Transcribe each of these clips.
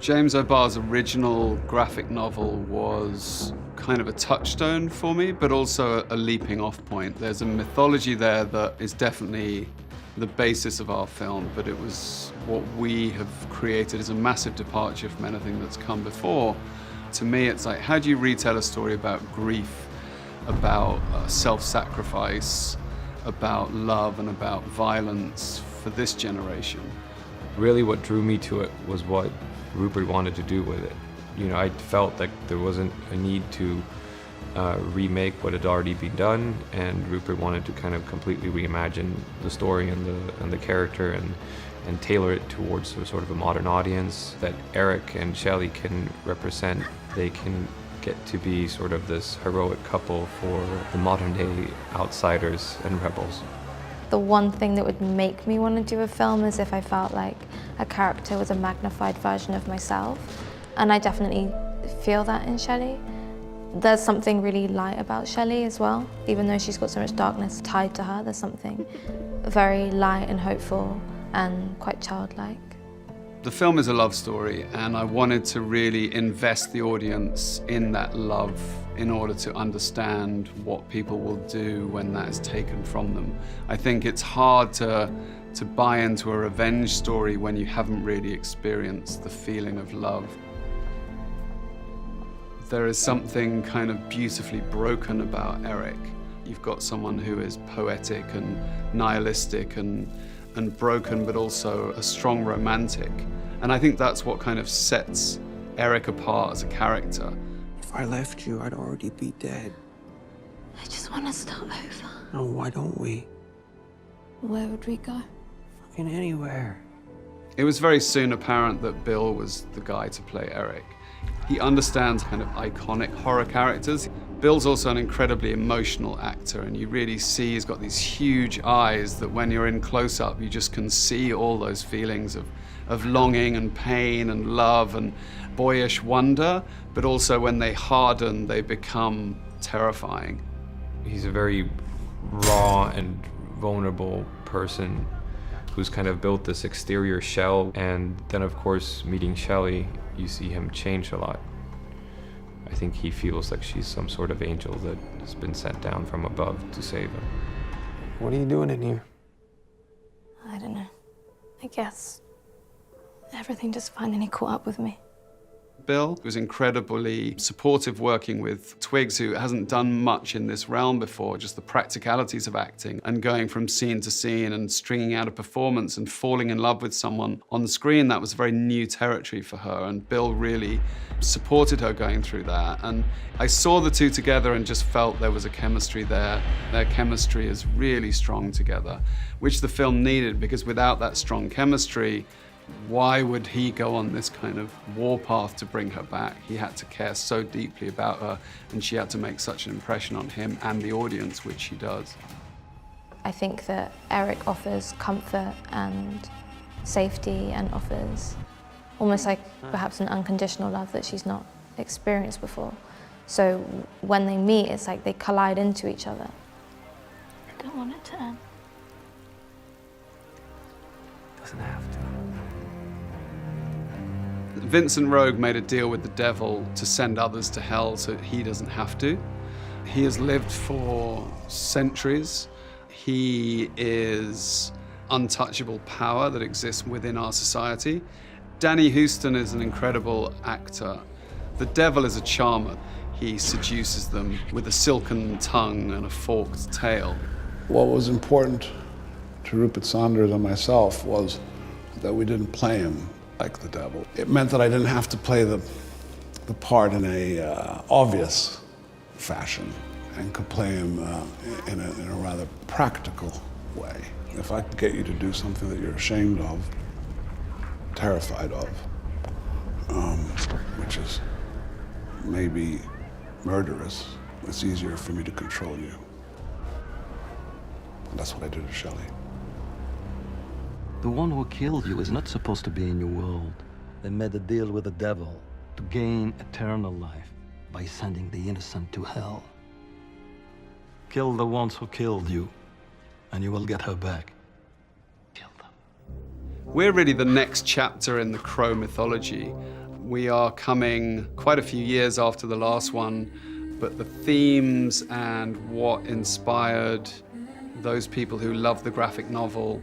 James O'Barr's original graphic novel was kind of a touchstone for me, but also a leaping off point. There's a mythology there that is definitely the basis of our film, but it was what we have created as a massive departure from anything that's come before. To me, it's like, how do you retell a story about grief, about self-sacrifice, about love, and about violence for this generation? Really what drew me to it was what Rupert wanted to do with it. You know, I felt like there wasn't a need to remake what had already been done, and Rupert wanted to kind of completely reimagine the story and the character and tailor it towards sort of a modern audience that Eric and Shelly can represent. They can get to be sort of this heroic couple for the modern day outsiders and rebels. The one thing that would make me want to do a film is if I felt like a character was a magnified version of myself. And I definitely feel that in Shelly. There's something really light about Shelly as well. Even though she's got so much darkness tied to her, there's something very light and hopeful and quite childlike. The film is a love story, and I wanted to really invest the audience in that love in order to understand what people will do when that is taken from them. I think it's hard to buy into a revenge story when you haven't really experienced the feeling of love. There is something kind of beautifully broken about Eric. You've got someone who is poetic and nihilistic and broken, but also a strong romantic. And I think that's what kind of sets Eric apart as a character. If I left you, I'd already be dead. I just want to start over. No, why don't we? Where would we go? Fucking anywhere. It was very soon apparent that Bill was the guy to play Eric. He understands kind of iconic horror characters. Bill's also an incredibly emotional actor, and you really see he's got these huge eyes that when you're in close-up, you just can see all those feelings of longing and pain and love and boyish wonder, but also when they harden, they become terrifying. He's a very raw and vulnerable person who's kind of built this exterior shell, and then of course meeting Shelly, you see him change a lot. I think he feels like she's some sort of angel that has been sent down from above to save him. What are you doing in here? I don't know. I guess everything just finally caught up with me. Bill was incredibly supportive working with Twigs, who hasn't done much in this realm before, just the practicalities of acting and going from scene to scene and stringing out a performance and falling in love with someone on screen. That was very new territory for her, and Bill really supported her going through that. And I saw the two together and just felt there was a chemistry there. Their chemistry is really strong together, which the film needed, because without that strong chemistry, why would he go on this kind of warpath to bring her back? He had to care so deeply about her, and she had to make such an impression on him and the audience, which he does. I think that Eric offers comfort and safety and offers almost like perhaps an unconditional love that she's not experienced before. So when they meet, it's like they collide into each other. I don't want it to end. Doesn't have to. Vincent Rogue made a deal with the devil to send others to hell so he doesn't have to. He has lived for centuries. He is untouchable power that exists within our society. Danny Huston is an incredible actor. The devil is a charmer. He seduces them with a silken tongue and a forked tail. What was important to Rupert Saunders and myself was that we didn't play him like the devil. It meant that I didn't have to play the part in a obvious fashion, and could play him in a rather practical way. If I could get you to do something that you're ashamed of, terrified of, which is maybe murderous, it's easier for me to control you. And that's what I did to Shelly. The one who killed you is not supposed to be in your world. They made a deal with the devil to gain eternal life by sending the innocent to hell. Kill the ones who killed you, and you will get her back. Kill them. We're really the next chapter in the Crow mythology. We are coming quite a few years after the last one, but the themes and what inspired those people who loved the graphic novel,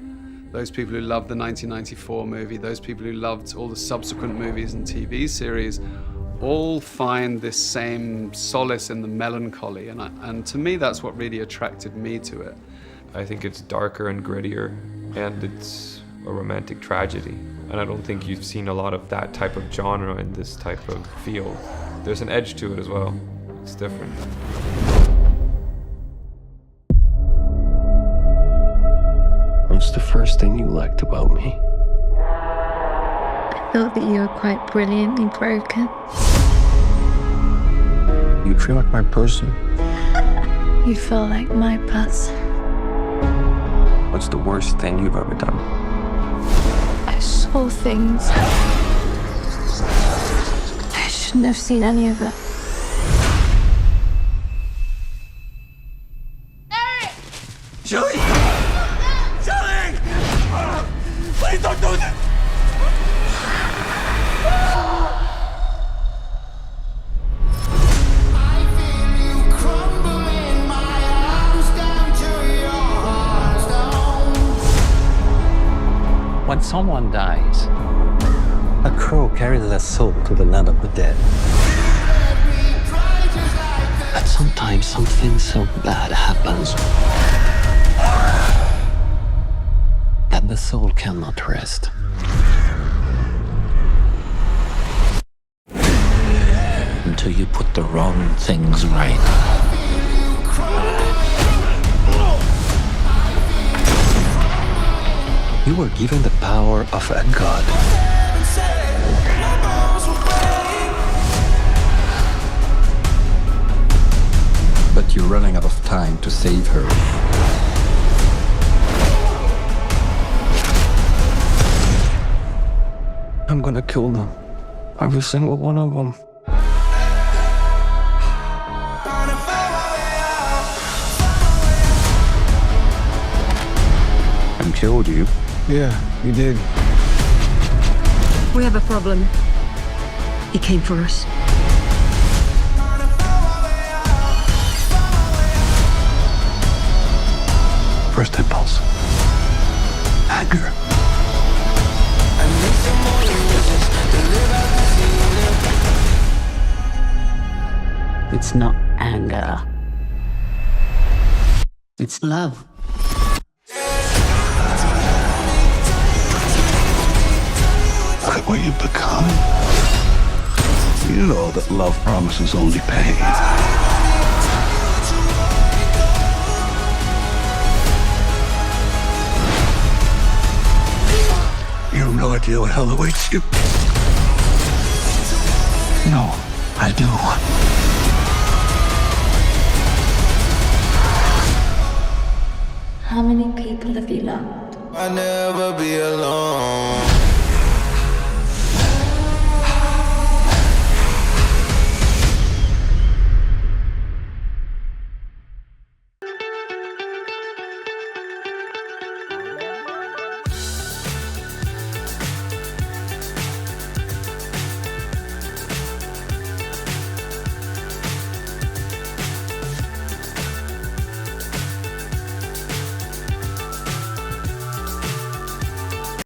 those people who loved the 1994 movie, those people who loved all the subsequent movies and TV series, all find this same solace in the melancholy. And to me, that's what really attracted me to it. I think it's darker and grittier, and it's a romantic tragedy. And I don't think you've seen a lot of that type of genre in this type of field. There's an edge to it as well. It's different. What's the first thing you liked about me? I thought that you were quite brilliantly broken. You feel like my person. You feel like my person. What's the worst thing you've ever done? I saw things. I shouldn't have seen any of it. Shelly! Shelly! Please don't do this! When someone dies, a crow carries their soul to the land of the dead. But sometimes something so bad happens that the soul cannot rest. Until you put the wrong things right. You were given the power of a god. But you're running out of time to save her. I'm gonna kill them. Every single one of them. And killed you. Yeah, you did. We have a problem. He came for us. First impulse. Anger. It's not anger. It's love. Look at what you've become. You know that love promises only pain. You have no idea what hell awaits you. No, I do. How many people have you loved? I'll never be alone.